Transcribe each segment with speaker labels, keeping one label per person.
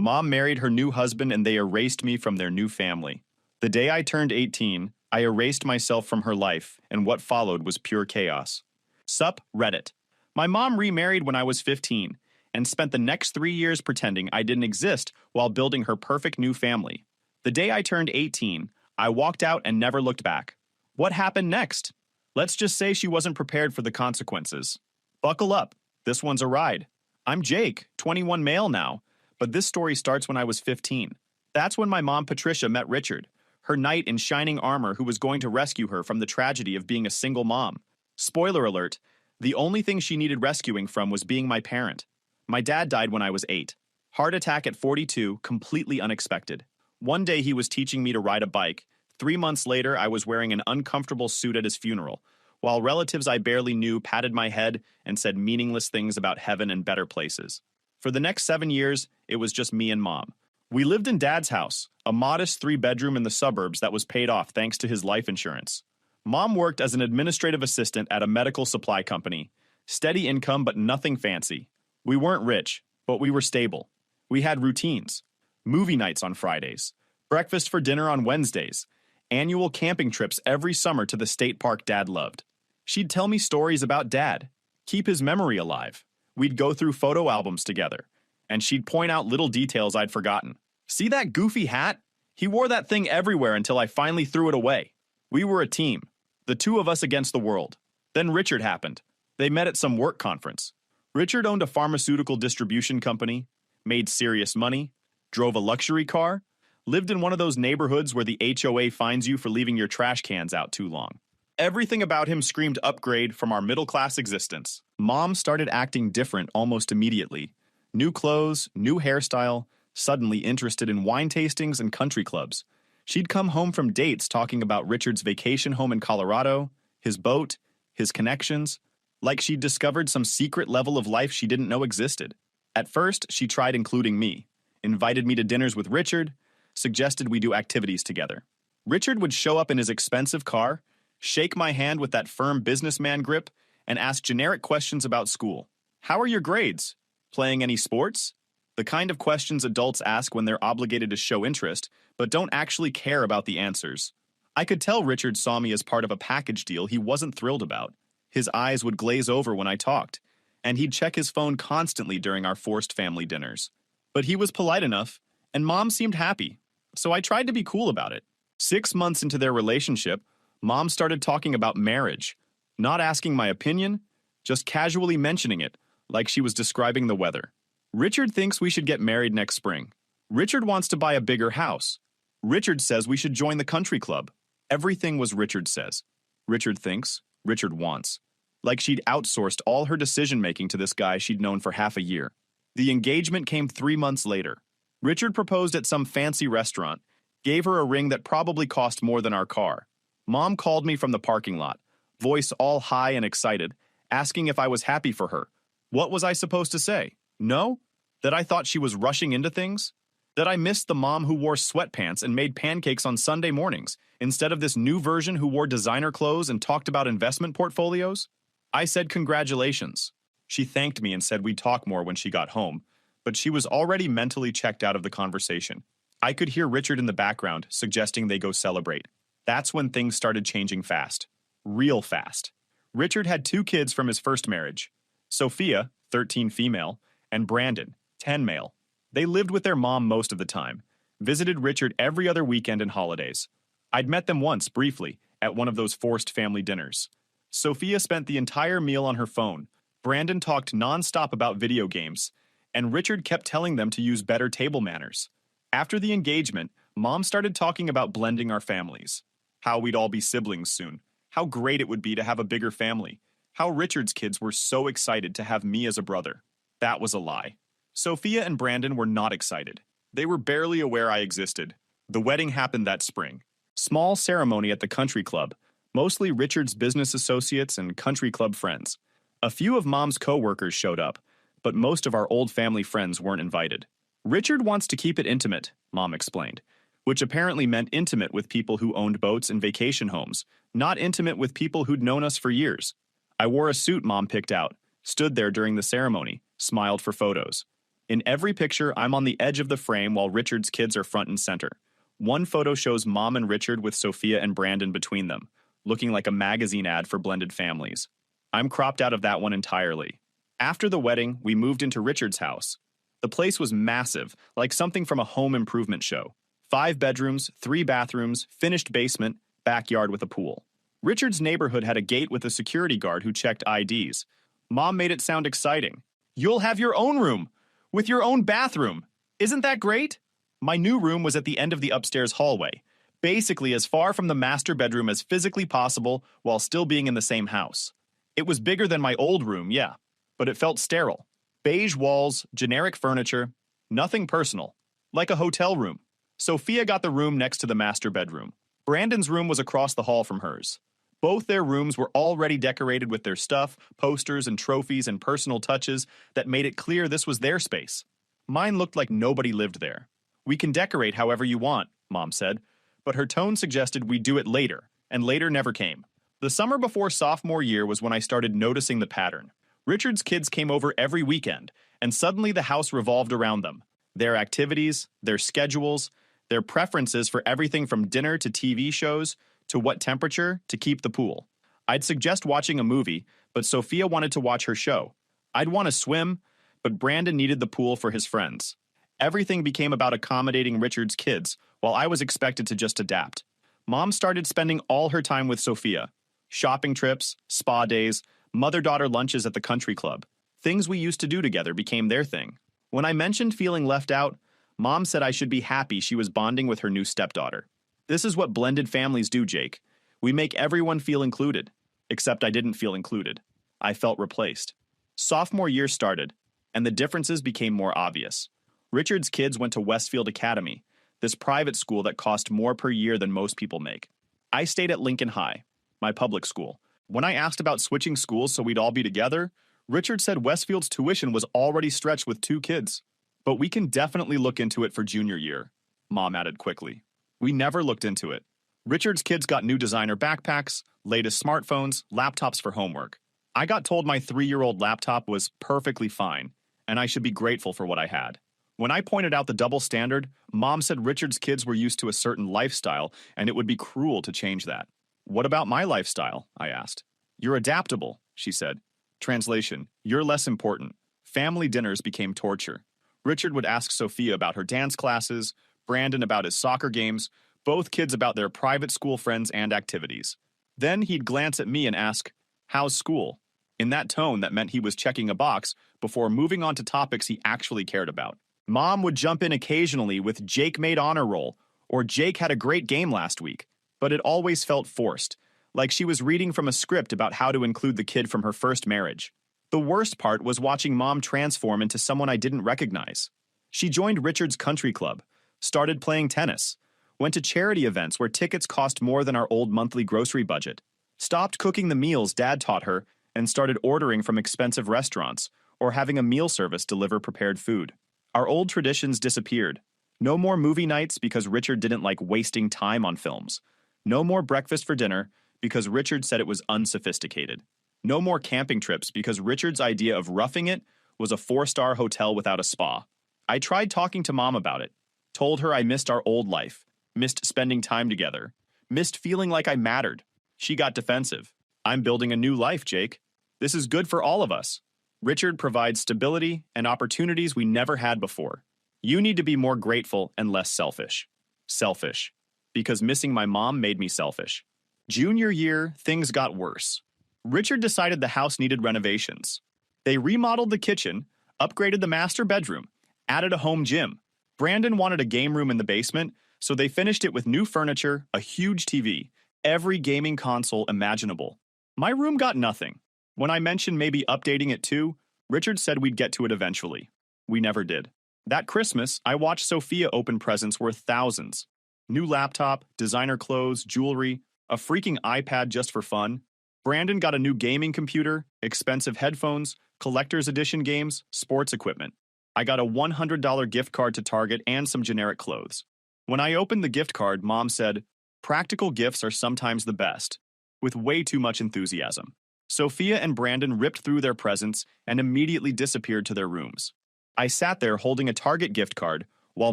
Speaker 1: Mom married her new husband and they erased me from their new family. The day I turned 18, I erased myself from her life, and what followed was pure chaos. Sup, Reddit. My mom remarried when I was 15 and spent the next 3 years pretending I didn't exist while building her perfect new family. The day I turned 18, I walked out and never looked back. What happened next? Let's just say she wasn't prepared for the consequences. Buckle up. This one's a ride. I'm Jake, 21 male now, but this story starts when I was 15. That's when my mom Patricia met Richard, her knight in shining armor who was going to rescue her from the tragedy of being a single mom. Spoiler alert, the only thing she needed rescuing from was being my parent. My dad died when I was 8. Heart attack at 42, completely unexpected. One day he was teaching me to ride a bike. 3 months later, I was wearing an uncomfortable suit at his funeral, while relatives I barely knew patted my head and said meaningless things about heaven and better places. For the next 7 years, it was just me and Mom. We lived in Dad's house, a modest 3-bedroom in the suburbs that was paid off thanks to his life insurance. Mom worked as an administrative assistant at a medical supply company. Steady income, but nothing fancy. We weren't rich, but we were stable. We had routines. Movie nights on Fridays. Breakfast for dinner on Wednesdays. Annual camping trips every summer to the state park Dad loved. She'd tell me stories about Dad. Keep his memory alive. We'd go through photo albums together. And she'd point out little details I'd forgotten. See that goofy hat? He wore that thing everywhere until I finally threw it away. We were a team. The two of us against the world. Then Richard happened. They met at some work conference. Richard owned a pharmaceutical distribution company, made serious money, drove a luxury car, lived in one of those neighborhoods where the HOA fines you for leaving your trash cans out too long. Everything about him screamed upgrade from our middle-class existence. Mom started acting different almost immediately. New clothes, new hairstyle, suddenly interested in wine tastings and country clubs. She'd come home from dates talking about Richard's vacation home in Colorado, his boat, his connections, like she'd discovered some secret level of life she didn't know existed. At first, she tried including me, invited me to dinners with Richard, suggested we do activities together. Richard would show up in his expensive car, shake my hand with that firm businessman grip, and ask generic questions about school. How are your grades? Playing any sports? The kind of questions adults ask when they're obligated to show interest, but don't actually care about the answers. I could tell Richard saw me as part of a package deal he wasn't thrilled about. His eyes would glaze over when I talked, and he'd check his phone constantly during our forced family dinners. But he was polite enough, and Mom seemed happy, so I tried to be cool about it. 6 months into their relationship, Mom started talking about marriage, not asking my opinion, just casually mentioning it, like she was describing the weather. Richard thinks we should get married next spring. Richard wants to buy a bigger house. Richard says we should join the country club. Everything was Richard says. Richard thinks, Richard wants. Like she'd outsourced all her decision-making to this guy she'd known for half a year. The engagement came 3 months later. Richard proposed at some fancy restaurant, gave her a ring that probably cost more than our car. Mom called me from the parking lot, voice all high and excited, asking if I was happy for her. What was I supposed to say? No? That I thought she was rushing into things? That I missed the mom who wore sweatpants and made pancakes on Sunday mornings, instead of this new version who wore designer clothes and talked about investment portfolios? I said congratulations. She thanked me and said we'd talk more when she got home, but she was already mentally checked out of the conversation. I could hear Richard in the background suggesting they go celebrate. That's when things started changing fast. Real fast. Richard had 2 kids from his first marriage. Sophia, 13 female, and Brandon, 10 male. They lived with their mom most of the time, visited Richard every other weekend and holidays. I'd met them once, briefly, at one of those forced family dinners. Sophia spent the entire meal on her phone. Brandon talked nonstop about video games, and Richard kept telling them to use better table manners. After the engagement, Mom started talking about blending our families. How we'd all be siblings soon. How great it would be to have a bigger family. How Richard's kids were so excited to have me as a brother. That was a lie. Sophia and Brandon were not excited. They were barely aware I existed. The wedding happened that spring. Small ceremony at the country club, mostly Richard's business associates and country club friends. A few of Mom's co-workers showed up, but most of our old family friends weren't invited. Richard wants to keep it intimate, Mom explained, which apparently meant intimate with people who owned boats and vacation homes, not intimate with people who'd known us for years. I wore a suit Mom picked out, stood there during the ceremony, smiled for photos. In every picture, I'm on the edge of the frame while Richard's kids are front and center. One photo shows Mom and Richard with Sophia and Brandon between them, looking like a magazine ad for blended families. I'm cropped out of that one entirely. After the wedding, we moved into Richard's house. The place was massive, like something from a home improvement show. 5 bedrooms, 3 bathrooms, finished basement, backyard with a pool. Richard's neighborhood had a gate with a security guard who checked IDs. Mom made it sound exciting. You'll have your own room, with your own bathroom. Isn't that great? My new room was at the end of the upstairs hallway, basically as far from the master bedroom as physically possible while still being in the same house. It was bigger than my old room, yeah, but it felt sterile. Beige walls, generic furniture, nothing personal, like a hotel room. Sophia got the room next to the master bedroom. Brandon's room was across the hall from hers. Both their rooms were already decorated with their stuff, posters and trophies and personal touches that made it clear this was their space. Mine looked like nobody lived there. We can decorate however you want, Mom said, but her tone suggested we do it later, and later never came. The summer before sophomore year was when I started noticing the pattern. Richard's kids came over every weekend, and suddenly the house revolved around them. Their activities, their schedules, their preferences for everything from dinner to TV shows to what temperature to keep the pool. I'd suggest watching a movie, but Sophia wanted to watch her show. I'd want to swim, but Brandon needed the pool for his friends. Everything became about accommodating Richard's kids, while I was expected to just adapt. Mom started spending all her time with Sophia. Shopping trips, spa days, mother-daughter lunches at the country club. Things we used to do together became their thing. When I mentioned feeling left out, Mom said I should be happy she was bonding with her new stepdaughter. This is what blended families do, Jake. We make everyone feel included. Except I didn't feel included. I felt replaced. Sophomore year started, and the differences became more obvious. Richard's kids went to Westfield Academy, this private school that cost more per year than most people make. I stayed at Lincoln High, my public school. When I asked about switching schools so we'd all be together, Richard said Westfield's tuition was already stretched with 2 kids. But we can definitely look into it for junior year, Mom added quickly. We never looked into it. Richard's kids got new designer backpacks, latest smartphones, laptops for homework. I got told my 3-year-old laptop was perfectly fine, and I should be grateful for what I had. When I pointed out the double standard, Mom said Richard's kids were used to a certain lifestyle, and it would be cruel to change that. What about my lifestyle? I asked. You're adaptable, she said. Translation, you're less important. Family dinners became torture. Richard would ask Sophia about her dance classes, Brandon about his soccer games, both kids about their private school friends and activities. Then he'd glance at me and ask, "How's school?" in that tone that meant he was checking a box before moving on to topics he actually cared about. Mom would jump in occasionally with "Jake made honor roll" or "Jake had a great game last week," but it always felt forced, like she was reading from a script about how to include the kid from her first marriage. The worst part was watching Mom transform into someone I didn't recognize. She joined Richard's country club, started playing tennis, went to charity events where tickets cost more than our old monthly grocery budget, stopped cooking the meals Dad taught her, and started ordering from expensive restaurants or having a meal service deliver prepared food. Our old traditions disappeared. No more movie nights because Richard didn't like wasting time on films. No more breakfast for dinner because Richard said it was unsophisticated. No more camping trips because Richard's idea of roughing it was a 4-star hotel without a spa. I tried talking to Mom about it, told her I missed our old life, missed spending time together, missed feeling like I mattered. She got defensive. I'm building a new life, Jake. This is good for all of us. Richard provides stability and opportunities we never had before. You need to be more grateful and less selfish. Selfish. Because missing my mom made me selfish. Junior year, things got worse. Richard decided the house needed renovations. They remodeled the kitchen, upgraded the master bedroom, added a home gym. Brandon wanted a game room in the basement, so they finished it with new furniture, a huge TV, every gaming console imaginable. My room got nothing. When I mentioned maybe updating it too, Richard said we'd get to it eventually. We never did. That Christmas, I watched Sophia open presents worth thousands. New laptop, designer clothes, jewelry, a freaking iPad just for fun. Brandon got a new gaming computer, expensive headphones, collector's edition games, sports equipment. I got a $100 gift card to Target and some generic clothes. When I opened the gift card, Mom said, "Practical gifts are sometimes the best," with way too much enthusiasm. Sophia and Brandon ripped through their presents and immediately disappeared to their rooms. I sat there holding a Target gift card while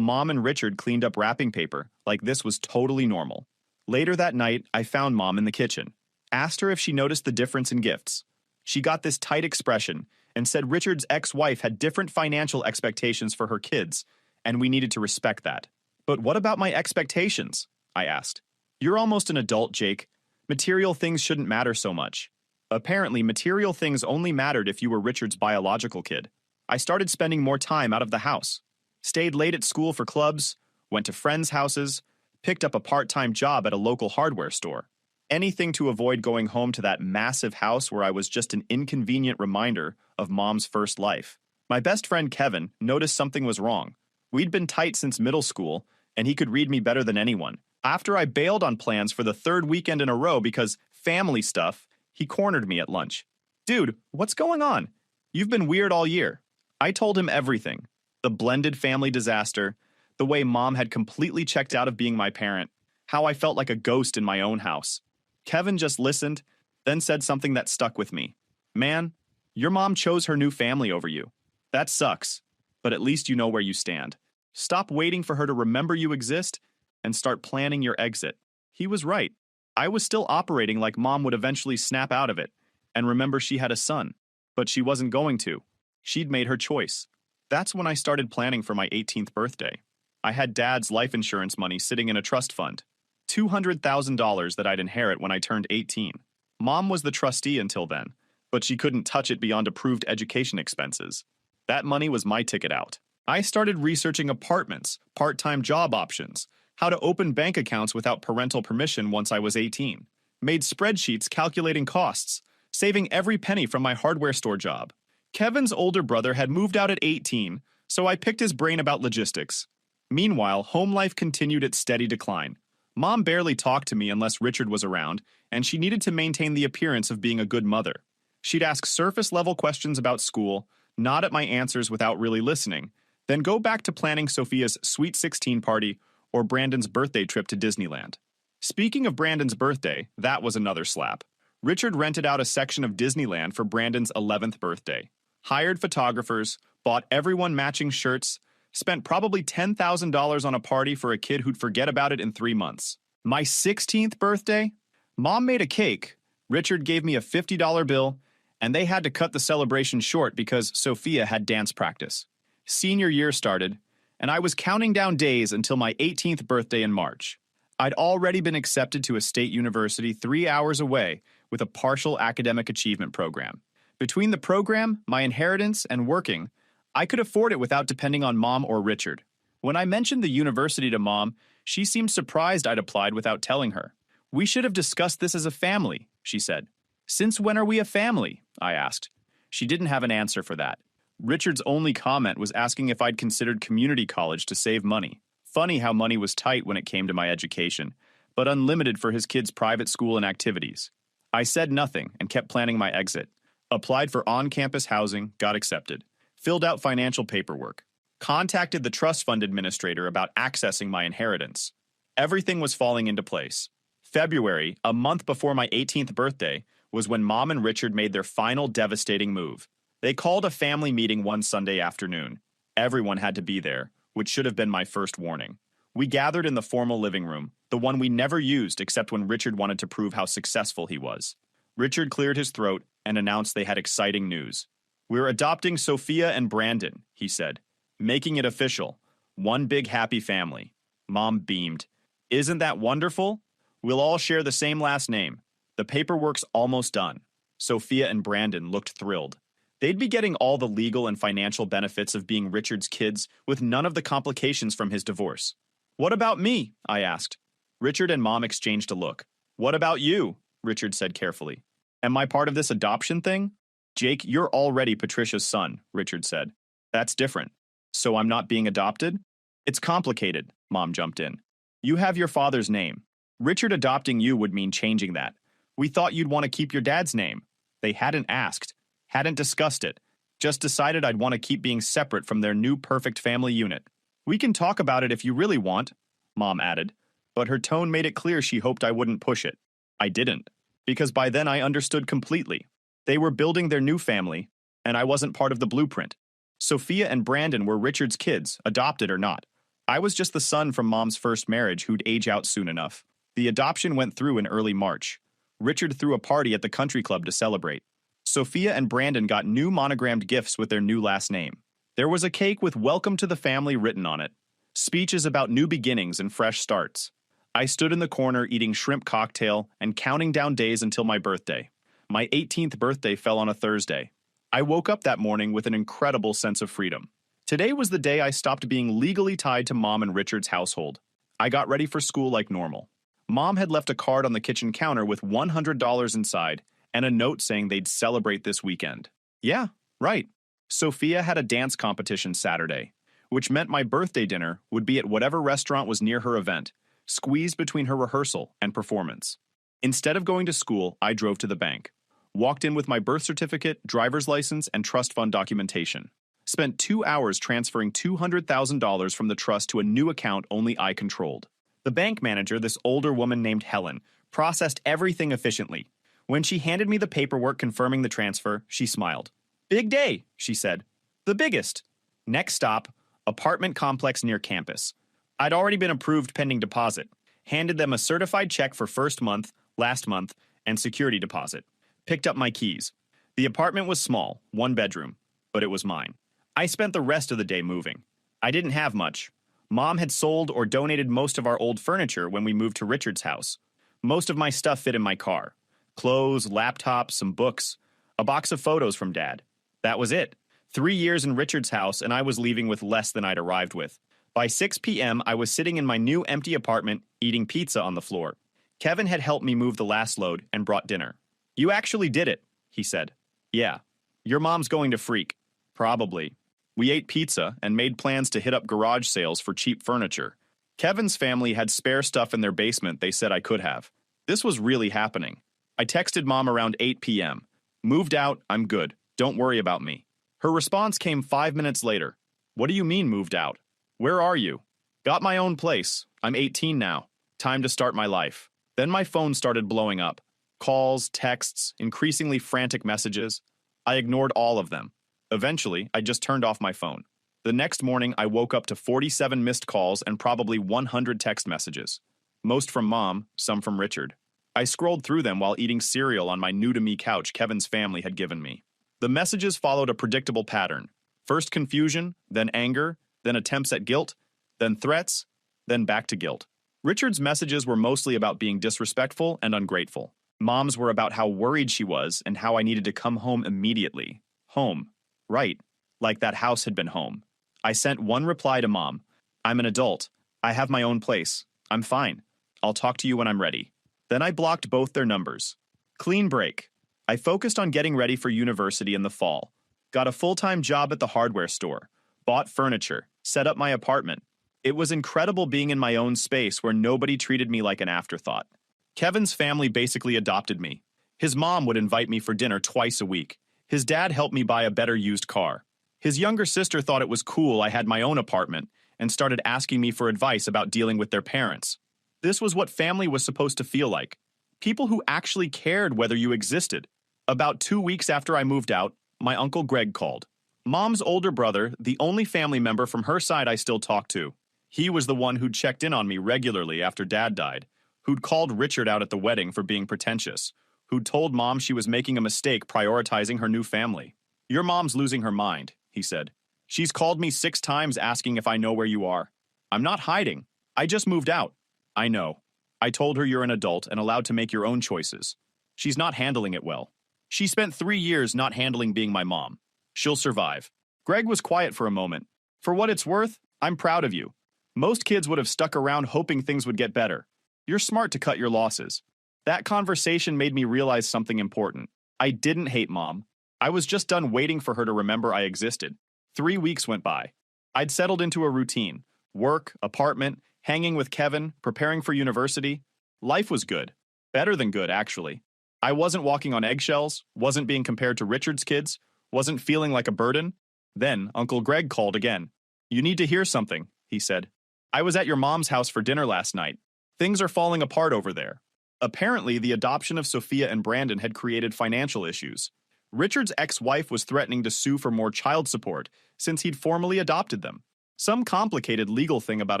Speaker 1: Mom and Richard cleaned up wrapping paper like this was totally normal. Later that night, I found Mom in the kitchen. Asked her if she noticed the difference in gifts. She got this tight expression and said Richard's ex-wife had different financial expectations for her kids, and we needed to respect that. But what about my expectations? I asked. You're almost an adult, Jake. Material things shouldn't matter so much. Apparently, material things only mattered if you were Richard's biological kid. I started spending more time out of the house. Stayed late at school for clubs, went to friends' houses, picked up a part-time job at a local hardware store. Anything to avoid going home to that massive house where I was just an inconvenient reminder of Mom's first life. My best friend Kevin noticed something was wrong. We'd been tight since middle school, and he could read me better than anyone. After I bailed on plans for the third weekend in a row because family stuff, he cornered me at lunch. Dude, what's going on? You've been weird all year. I told him everything. The blended family disaster, the way Mom had completely checked out of being my parent, how I felt like a ghost in my own house. Kevin just listened, then said something that stuck with me. Man, your mom chose her new family over you. That sucks, but at least you know where you stand. Stop waiting for her to remember you exist and start planning your exit. He was right. I was still operating like Mom would eventually snap out of it and remember she had a son, but she wasn't going to. She'd made her choice. That's when I started planning for my 18th birthday. I had Dad's life insurance money sitting in a trust fund. $200,000 that I'd inherit when I turned 18. Mom was the trustee until then, but she couldn't touch it beyond approved education expenses. That money was my ticket out. I started researching apartments, part-time job options, how to open bank accounts without parental permission once I was 18. Made spreadsheets calculating costs, saving every penny from my hardware store job. Kevin's older brother had moved out at 18, so I picked his brain about logistics. Meanwhile, home life continued its steady decline. Mom barely talked to me unless Richard was around, and she needed to maintain the appearance of being a good mother. She'd ask surface-level questions about school, nod at my answers without really listening, then go back to planning Sophia's Sweet 16 party or Brandon's birthday trip to Disneyland. Speaking of Brandon's birthday, that was another slap. Richard rented out a section of Disneyland for Brandon's 11th birthday. Hired photographers, bought everyone matching shirts, spent probably $10,000 on a party for a kid who'd forget about it in 3 months. My 16th birthday? Mom made a cake, Richard gave me a $50 bill, and they had to cut the celebration short because Sophia had dance practice. Senior year started, and I was counting down days until my 18th birthday in March. I'd already been accepted to a state university 3 hours away with a partial academic achievement program. Between the program, my inheritance, and working, I could afford it without depending on Mom or Richard. When I mentioned the university to Mom, she seemed surprised I'd applied without telling her. We should have discussed this as a family, she said. Since when are we a family? I asked. She didn't have an answer for that. Richard's only comment was asking if I'd considered community college to save money. Funny how money was tight when it came to my education, but unlimited for his kids' private school and activities. I said nothing and kept planning my exit. Applied for on-campus housing, got accepted. Filled out financial paperwork. Contacted the trust fund administrator about accessing my inheritance. Everything was falling into place. February, a month before my 18th birthday, was when Mom and Richard made their final devastating move. They called a family meeting one Sunday afternoon. Everyone had to be there, which should have been my first warning. We gathered in the formal living room, the one we never used except when Richard wanted to prove how successful he was. Richard cleared his throat and announced they had exciting news. We're adopting Sophia and Brandon, he said, making it official. One big happy family. Mom beamed. Isn't that wonderful? We'll all share the same last name. The paperwork's almost done. Sophia and Brandon looked thrilled. They'd be getting all the legal and financial benefits of being Richard's kids with none of the complications from his divorce. What about me? I asked. Richard and Mom exchanged a look. What about you? Richard said carefully. Am I part of this adoption thing? Jake, you're already Patricia's son, Richard said. That's different. So I'm not being adopted? It's complicated, Mom jumped in. You have your father's name. Richard adopting you would mean changing that. We thought you'd want to keep your dad's name. They hadn't asked, hadn't discussed it, just decided I'd want to keep being separate from their new perfect family unit. We can talk about it if you really want, Mom added, but her tone made it clear she hoped I wouldn't push it. I didn't, because by then I understood completely. They were building their new family, and I wasn't part of the blueprint. Sophia and Brandon were Richard's kids, adopted or not. I was just the son from Mom's first marriage who'd age out soon enough. The adoption went through in early March. Richard threw a party at the country club to celebrate. Sophia and Brandon got new monogrammed gifts with their new last name. There was a cake with "Welcome to the Family" written on it. Speeches about new beginnings and fresh starts. I stood in the corner eating shrimp cocktail and counting down days until my birthday. My 18th birthday fell on a Thursday. I woke up that morning with an incredible sense of freedom. Today was the day I stopped being legally tied to Mom and Richard's household. I got ready for school like normal. Mom had left a card on the kitchen counter with $100 inside and a note saying they'd celebrate this weekend. Yeah, right. Sophia had a dance competition Saturday, which meant my birthday dinner would be at whatever restaurant was near her event, squeezed between her rehearsal and performance. Instead of going to school, I drove to the bank. Walked in with my birth certificate, driver's license, and trust fund documentation. Spent 2 hours transferring $200,000 from the trust to a new account only I controlled. The bank manager, this older woman named Helen, processed everything efficiently. When she handed me the paperwork confirming the transfer, she smiled. "Big day," she said. "The biggest." Next stop, apartment complex near campus. I'd already been approved pending deposit. Handed them a certified check for first month, last month, and security deposit. Picked up my keys. The apartment was small, 1 bedroom, but it was mine. I spent the rest of the day moving. I didn't have much. Mom had sold or donated most of our old furniture when we moved to Richard's house. Most of my stuff fit in my car. Clothes, laptops, some books, a box of photos from Dad. That was it. 3 years in Richard's house, and I was leaving with less than I'd arrived with. By 6 p.m., I was sitting in my new empty apartment, eating pizza on the floor. Kevin had helped me move the last load and brought dinner. "You actually did it," he said. "Yeah. Your mom's going to freak." "Probably." We ate pizza and made plans to hit up garage sales for cheap furniture. Kevin's family had spare stuff in their basement they said I could have. This was really happening. I texted Mom around 8 p.m. "Moved out, I'm good. Don't worry about me." Her response came 5 minutes later. "What do you mean moved out? Where are you?" "Got my own place. I'm 18 now. Time to start my life." Then my phone started blowing up. Calls, texts, increasingly frantic messages. I ignored all of them. Eventually, I just turned off my phone. The next morning, I woke up to 47 missed calls and probably 100 text messages. Most from Mom, some from Richard. I scrolled through them while eating cereal on my new-to-me couch Kevin's family had given me. The messages followed a predictable pattern. First confusion, then anger, then attempts at guilt, then threats, then back to guilt. Richard's messages were mostly about being disrespectful and ungrateful. Mom's were about how worried she was and how I needed to come home immediately. Home. Right. Like that house had been home. I sent one reply to Mom. "I'm an adult. I have my own place. I'm fine. I'll talk to you when I'm ready." Then I blocked both their numbers. Clean break. I focused on getting ready for university in the fall. Got a full-time job at the hardware store. Bought furniture. Set up my apartment. It was incredible being in my own space where nobody treated me like an afterthought. Kevin's family basically adopted me. His mom would invite me for dinner twice a week. His dad helped me buy a better used car. His younger sister thought it was cool I had my own apartment and started asking me for advice about dealing with their parents. This was what family was supposed to feel like. People who actually cared whether you existed. About 2 weeks after I moved out, my Uncle Greg called. Mom's older brother, the only family member from her side I still talk to. He was the one who'd checked in on me regularly after Dad died, who'd called Richard out at the wedding for being pretentious, who'd told Mom she was making a mistake prioritizing her new family. "Your mom's losing her mind," he said. "She's called me 6 times asking if I know where you are. I'm not hiding. I just moved out." "I know. I told her you're an adult and allowed to make your own choices. She's not handling it well. She spent 3 years not handling being my mom. She'll survive." Greg was quiet for a moment. "For what it's worth, I'm proud of you. Most kids would have stuck around hoping things would get better. You're smart to cut your losses." That conversation made me realize something important. I didn't hate Mom. I was just done waiting for her to remember I existed. 3 weeks went by. I'd settled into a routine. Work, apartment, hanging with Kevin, preparing for university. Life was good. Better than good, actually. I wasn't walking on eggshells, wasn't being compared to Richard's kids, wasn't feeling like a burden. Then Uncle Greg called again. "You need to hear something," he said. "I was at your mom's house for dinner last night. Things are falling apart over there." Apparently, the adoption of Sophia and Brandon had created financial issues. Richard's ex-wife was threatening to sue for more child support since he'd formally adopted them. Some complicated legal thing about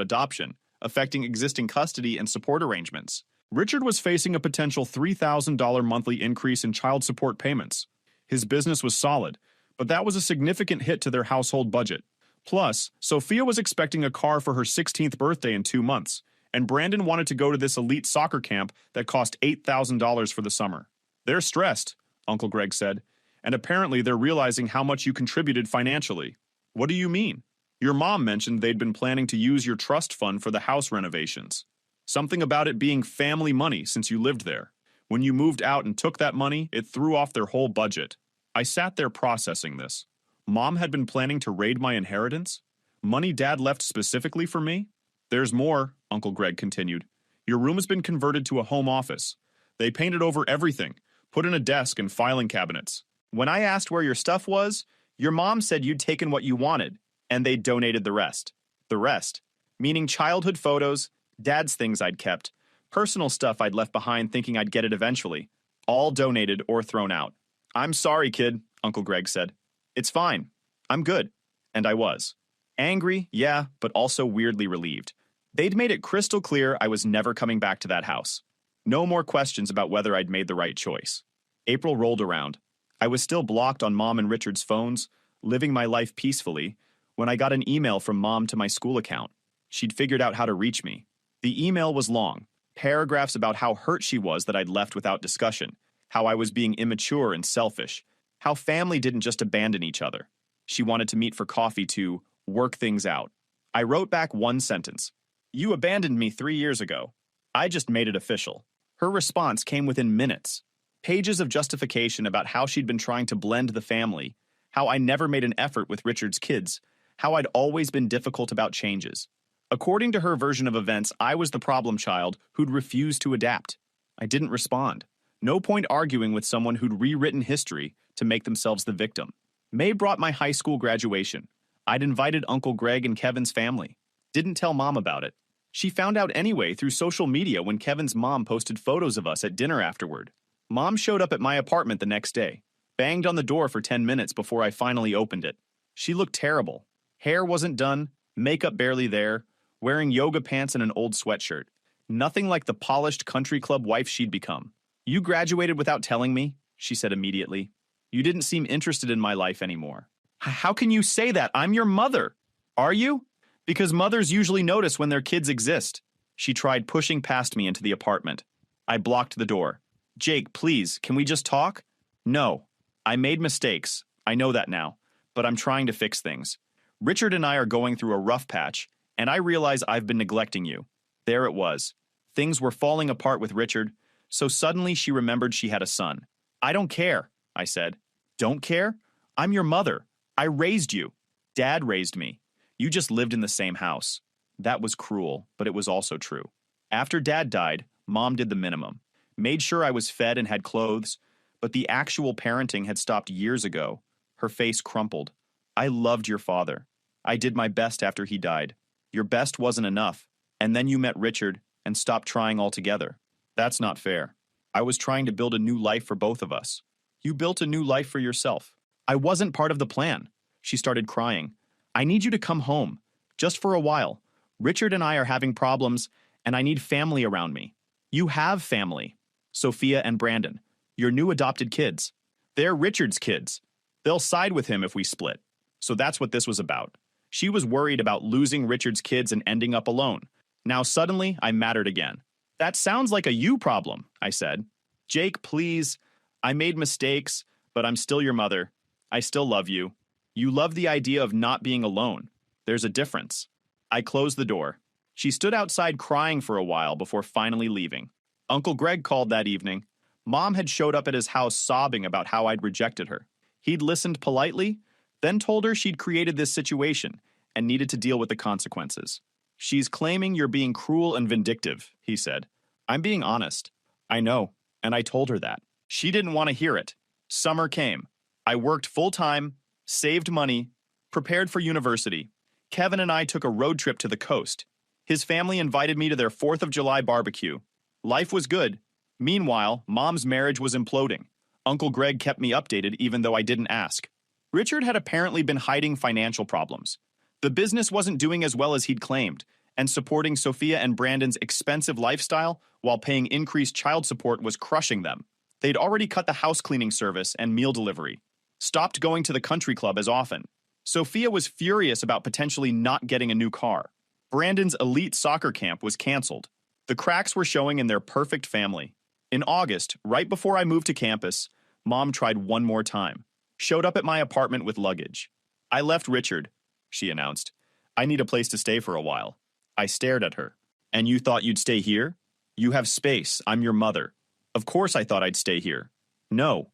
Speaker 1: adoption, affecting existing custody and support arrangements. Richard was facing a potential $3,000 monthly increase in child support payments. His business was solid, but that was a significant hit to their household budget. Plus, Sophia was expecting a car for her 16th birthday in 2 months, and Brandon wanted to go to this elite soccer camp that cost $8,000 for the summer. They're stressed, Uncle Greg said, and apparently they're realizing how much you contributed financially. What do you mean? Your mom mentioned they'd been planning to use your trust fund for the house renovations. Something about it being family money since you lived there. When you moved out and took that money, it threw off their whole budget. I sat there processing this. Mom had been planning to raid my inheritance? Money Dad left specifically for me? There's more, Uncle Greg continued. Your room has been converted to a home office. They painted over everything, put in a desk and filing cabinets. When I asked where your stuff was, your mom said you'd taken what you wanted, and they'd donated the rest. The rest? Meaning childhood photos, Dad's things I'd kept, personal stuff I'd left behind thinking I'd get it eventually. All donated or thrown out. I'm sorry, kid, Uncle Greg said. It's fine. I'm good. And I was. Angry, yeah, but also weirdly relieved. They'd made it crystal clear I was never coming back to that house. No more questions about whether I'd made the right choice. April rolled around. I was still blocked on Mom and Richard's phones, living my life peacefully, when I got an email from Mom to my school account. She'd figured out how to reach me. The email was long, paragraphs about how hurt she was that I'd left without discussion, how I was being immature and selfish, how family didn't just abandon each other. She wanted to meet for coffee to work things out. I wrote back one sentence. You abandoned me 3 years ago. I just made it official. Her response came within minutes. Pages of justification about how she'd been trying to blend the family, how I never made an effort with Richard's kids, how I'd always been difficult about changes. According to her version of events, I was the problem child who'd refused to adapt. I didn't respond. No point arguing with someone who'd rewritten history to make themselves the victim. May brought my high school graduation. I'd invited Uncle Greg and Kevin's family. Didn't tell Mom about it. She found out anyway through social media when Kevin's mom posted photos of us at dinner afterward. Mom showed up at my apartment the next day, banged on the door for 10 minutes before I finally opened it. She looked terrible. Hair wasn't done, makeup barely there, wearing yoga pants and an old sweatshirt. Nothing like the polished country club wife she'd become. You graduated without telling me, she said immediately. You didn't seem interested in my life anymore. How can you say that? I'm your mother. Are you? Because mothers usually notice when their kids exist. She tried pushing past me into the apartment. I blocked the door. Jake, please, can we just talk? No. I made mistakes. I know that now. But I'm trying to fix things. Richard and I are going through a rough patch, and I realize I've been neglecting you. There it was. Things were falling apart with Richard, so suddenly she remembered she had a son. I don't care, I said. Don't care? I'm your mother. I raised you. Dad raised me. You just lived in the same house. That was cruel, but it was also true. After Dad died, Mom did the minimum. Made sure I was fed and had clothes, but the actual parenting had stopped years ago. Her face crumpled. I loved your father. I did my best after he died. Your best wasn't enough, and then you met Richard and stopped trying altogether. That's not fair. I was trying to build a new life for both of us. You built a new life for yourself. I wasn't part of the plan. She started crying. I need you to come home, just for a while. Richard and I are having problems, and I need family around me. You have family. Sophia and Brandon, your new adopted kids. They're Richard's kids. They'll side with him if we split. So that's what this was about. She was worried about losing Richard's kids and ending up alone. Now suddenly, I mattered again. That sounds like a you problem, I said. Jake, please. I made mistakes, but I'm still your mother. I still love you. You love the idea of not being alone. There's a difference. I closed the door. She stood outside crying for a while before finally leaving. Uncle Greg called that evening. Mom had showed up at his house sobbing about how I'd rejected her. He'd listened politely, then told her she'd created this situation and needed to deal with the consequences. She's claiming you're being cruel and vindictive, he said. I'm being honest. I know, and I told her that. She didn't want to hear it. Summer came. I worked full-time, saved money, prepared for university. Kevin and I took a road trip to the coast. His family invited me to their 4th of July barbecue. Life was good. Meanwhile, Mom's marriage was imploding. Uncle Greg kept me updated even though I didn't ask. Richard had apparently been hiding financial problems. The business wasn't doing as well as he'd claimed, and supporting Sophia and Brandon's expensive lifestyle while paying increased child support was crushing them. They'd already cut the house cleaning service and meal delivery, stopped going to the country club as often. Sophia was furious about potentially not getting a new car. Brandon's elite soccer camp was canceled. The cracks were showing in their perfect family. In August, right before I moved to campus, Mom tried one more time. Showed up at my apartment with luggage. "I left Richard," she announced. "I need a place to stay for a while." I stared at her. "And you thought you'd stay here? You have space. I'm your mother." "Of course I thought I'd stay here." No.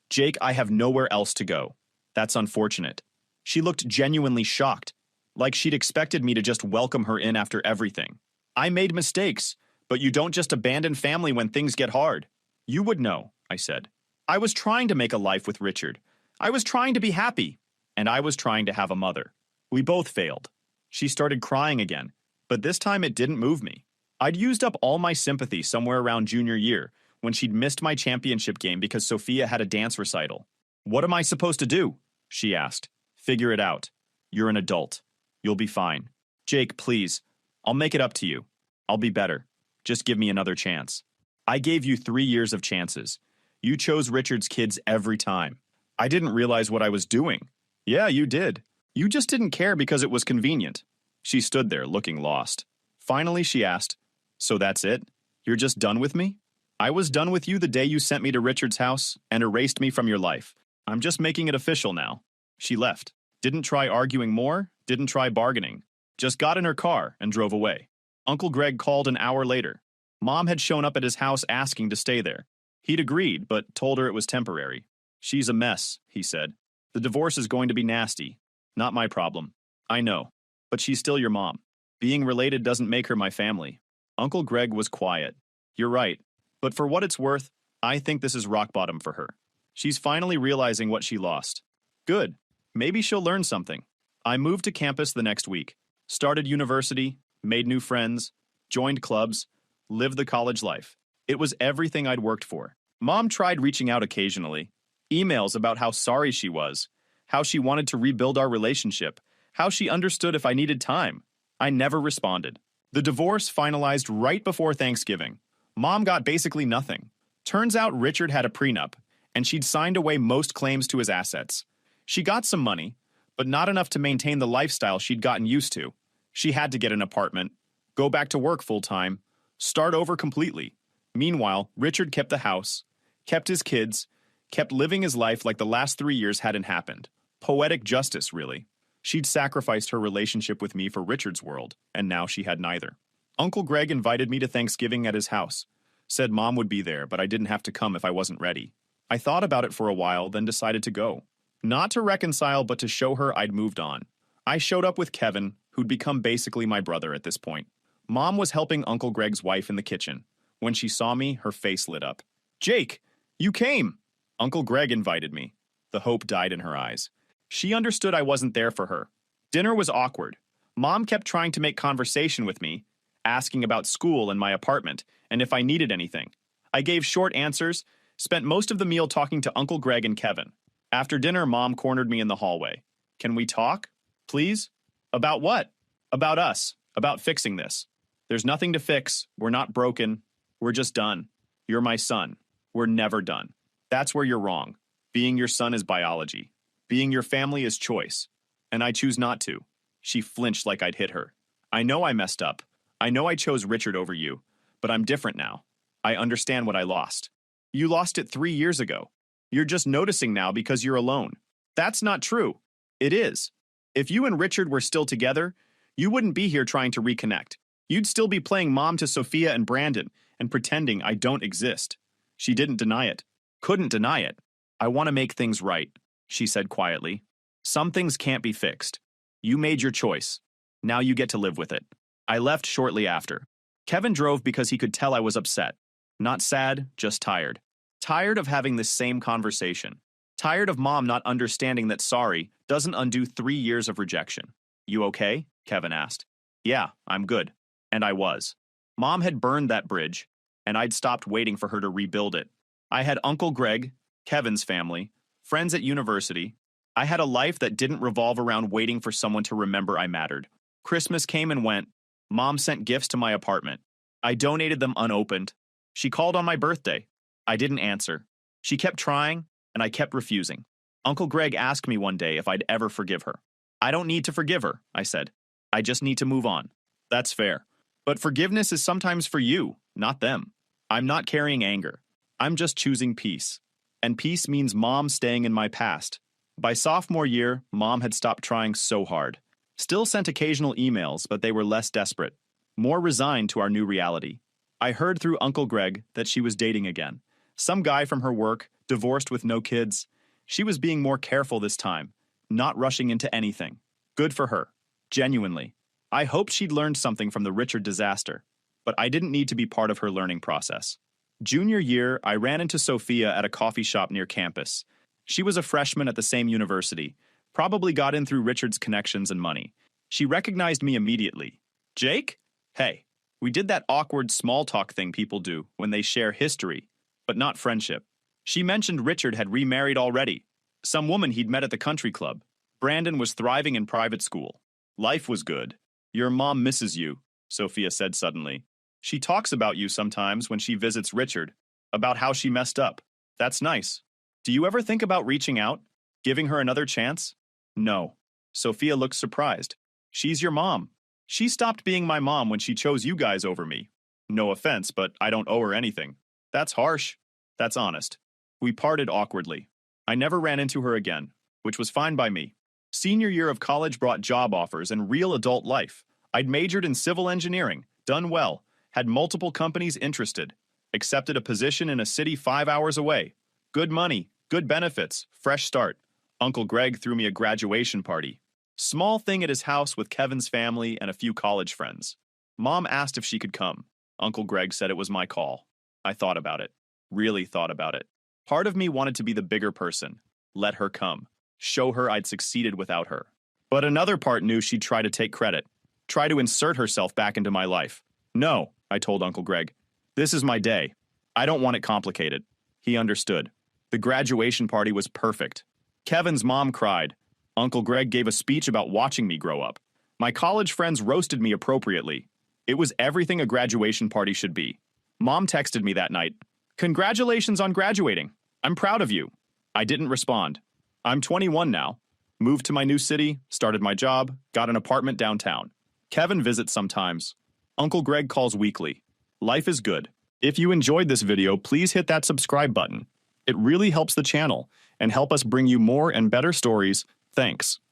Speaker 1: Jake, I have nowhere else to go." "That's unfortunate." She looked genuinely shocked, like she'd expected me to just welcome her in after everything. "I made mistakes, but you don't just abandon family when things get hard." "You would know," I said. "I was trying to make a life with Richard. I was trying to be happy. And I was trying to have a mother. We both failed." She started crying again, but this time it didn't move me. I'd used up all my sympathy somewhere around junior year when she'd missed my championship game because Sophia had a dance recital. "What am I supposed to do?" she asked. "Figure it out. You're an adult. You'll be fine. Jake, please. I'll make it up to you. I'll be better. Just give me another chance. I gave you 3 years of chances. You chose Richard's kids every time. I didn't realize what I was doing." "Yeah, you did. You just didn't care because it was convenient." She stood there, looking lost. Finally, she asked, "So that's it? You're just done with me?" "I was done with you the day you sent me to Richard's house and erased me from your life. I'm just making it official now." She left. Didn't try arguing more, didn't try bargaining. Just got in her car and drove away. Uncle Greg called an hour later. Mom had shown up at his house asking to stay there. He'd agreed, but told her it was temporary. "She's a mess," he said. "The divorce is going to be nasty. Not my problem. I know. But she's still your mom. Being related doesn't make her my family." Uncle Greg was quiet. "You're right. But for what it's worth, I think this is rock bottom for her. She's finally realizing what she lost. Good. Maybe she'll learn something." I moved to campus the next week. Started university, made new friends, joined clubs, lived the college life. It was everything I'd worked for. Mom tried reaching out occasionally. Emails about how sorry she was, how she wanted to rebuild our relationship, how she understood if I needed time. I never responded. The divorce finalized right before Thanksgiving. Mom got basically nothing. Turns out Richard had a prenup, and she'd signed away most claims to his assets. She got some money, but not enough to maintain the lifestyle she'd gotten used to. She had to get an apartment, go back to work full-time, start over completely. Meanwhile, Richard kept the house, kept his kids, kept living his life like the last 3 years hadn't happened. Poetic justice, really. She'd sacrificed her relationship with me for Richard's world, and now she had neither. Uncle Greg invited me to Thanksgiving at his house. Said Mom would be there, but I didn't have to come if I wasn't ready. I thought about it for a while, then decided to go. Not to reconcile, but to show her I'd moved on. I showed up with Kevin, who'd become basically my brother at this point. Mom was helping Uncle Greg's wife in the kitchen. When she saw me, her face lit up. "Jake, you came!" Uncle Greg invited me. The hope died in her eyes. She understood I wasn't there for her. Dinner was awkward. Mom kept trying to make conversation with me, asking about school and my apartment, and if I needed anything. I gave short answers, spent most of the meal talking to Uncle Greg and Kevin. After dinner, Mom cornered me in the hallway. "Can we talk? Please?" "About what?" "About us. About fixing this. There's nothing to fix. We're not broken. We're just done. You're my son. We're never done. That's where you're wrong. Being your son is biology. Being your family is choice. And I choose not to." She flinched like I'd hit her. "I know I messed up. I know I chose Richard over you. But I'm different now. I understand what I lost. You lost it 3 years ago. You're just noticing now because you're alone. That's not true. It is. If you and Richard were still together, you wouldn't be here trying to reconnect. You'd still be playing mom to Sophia and Brandon and pretending I don't exist." She didn't deny it. Couldn't deny it. "I want to make things right," she said quietly. "Some things can't be fixed. You made your choice. Now you get to live with it." I left shortly after. Kevin drove because he could tell I was upset. Not sad, just tired. Tired of having this same conversation. Tired of Mom not understanding that sorry doesn't undo 3 years of rejection. "You okay?" Kevin asked. "Yeah, I'm good." And I was. Mom had burned that bridge, and I'd stopped waiting for her to rebuild it. I had Uncle Greg, Kevin's family, friends at university. I had a life that didn't revolve around waiting for someone to remember I mattered. Christmas came and went. Mom sent gifts to my apartment. I donated them unopened. She called on my birthday. I didn't answer. She kept trying, and I kept refusing. Uncle Greg asked me one day if I'd ever forgive her. I don't need to forgive her, I said. I just need to move on. That's fair. But forgiveness is sometimes for you, not them. I'm not carrying anger. I'm just choosing peace. And peace means Mom staying in my past. By sophomore year, Mom had stopped trying so hard. Still sent occasional emails, but they were less desperate. More resigned to our new reality. I heard through Uncle Greg that she was dating again. Some guy from her work, divorced with no kids. She was being more careful this time, not rushing into anything. Good for her. Genuinely. I hoped she'd learned something from the Richard disaster, but I didn't need to be part of her learning process. Junior year, I ran into Sophia at a coffee shop near campus. She was a freshman at the same university, probably got in through Richard's connections and money. She recognized me immediately. Jake? Hey, we did that awkward small talk thing people do when they share history, but not friendship. She mentioned Richard had remarried already. Some woman he'd met at the country club. Brandon was thriving in private school. Life was good. Your mom misses you, Sophia said suddenly. She talks about you sometimes when she visits Richard, about how she messed up. That's nice. Do you ever think about reaching out, giving her another chance? No. Sophia looked surprised. She's your mom. She stopped being my mom when she chose you guys over me. No offense, but I don't owe her anything. That's harsh. That's honest. We parted awkwardly. I never ran into her again, which was fine by me. Senior year of college brought job offers and real adult life. I'd majored in civil engineering, done well, had multiple companies interested, accepted a position in a city 5 hours away. Good money, good benefits, fresh start. Uncle Greg threw me a graduation party. Small thing at his house with Kevin's family and a few college friends. Mom asked if she could come. Uncle Greg said it was my call. I thought about it. Really thought about it. Part of me wanted to be the bigger person. Let her come. Show her I'd succeeded without her. But another part knew she'd try to take credit. Try to insert herself back into my life. No, I told Uncle Greg. This is my day. I don't want it complicated. He understood. The graduation party was perfect. Kevin's mom cried. Uncle Greg gave a speech about watching me grow up. My college friends roasted me appropriately. It was everything a graduation party should be. Mom texted me that night. Congratulations on graduating. I'm proud of you. I didn't respond. I'm 21 now. Moved to my new city, started my job, got an apartment downtown. Kevin visits sometimes. Uncle Greg calls weekly. Life is good. If you enjoyed this video, please hit that subscribe button. It really helps the channel and help us bring you more and better stories. Thanks.